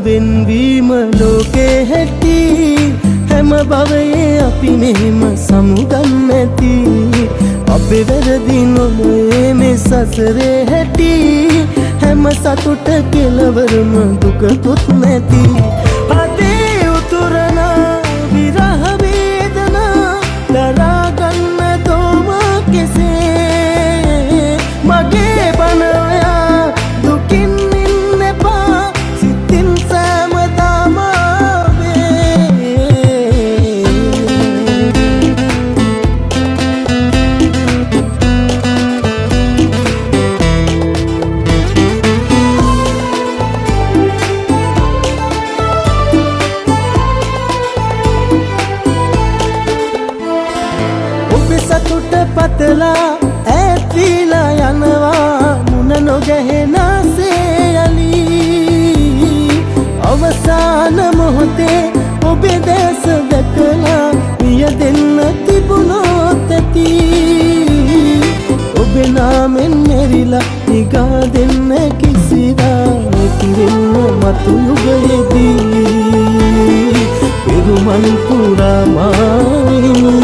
වෙන්වීම ලෝකේ හැටි හැම භවයේ අපි මෙහෙම සමුගන්න ඇති අපේ වැරදි නොවේ මේ සසරේ හැටි හැම සතුට කෙලවරම දුකකුත් නැති අදේ උතුරන විරහ වේදනා දරා ගන්න තෝම කෙසේ මගේ බන ඔයා දුකින් ඉන්න එපා සිතින් සෑමදාම සතුට පතලා ඈත්වීලා යනවා මුණ නොගැහෙනාසේ යලි අවසාන මොහොතේ ඔබේ දැස දැකලා මිය දෙන්න තිබුණොත් ඇති ඔබේ නාමෙන් මෙරිලා නිගා දෙන්න කිසිදා නැතිවෙන්න මතු යුගයේදී පෙරුමන් පුරා මායිමු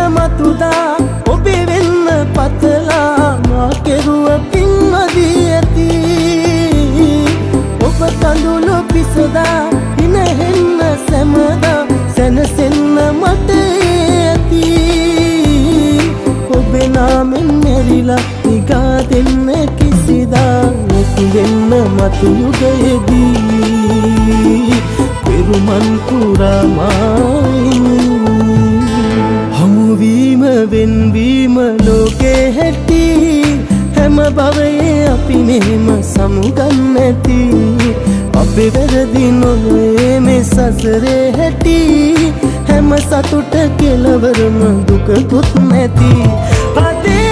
මතුදා ඔබේ වෙන්න පතලා මා කෙරුව පින් අදී ඇති ඔබ කඳුළු පිසදා හිනහෙන්න සැමදා සැනසෙන්න මට ඇති ඔබේ නාමෙන් මෙරිලා නිගා දෙන්න කිසිදා නැති වෙන්න මතු යුගයේදී පෙරුමන් පුරා මායිමු හමුවීම වෙන්වීම ලෝකේ හැටි හැම භවයේ අපි මෙහෙම සමුගන්න ඇති අපේ වැරදි නොවේ මේ සසරේ හැටි හැම සතුට කෙලවරම දුකකුත් නැති අදේ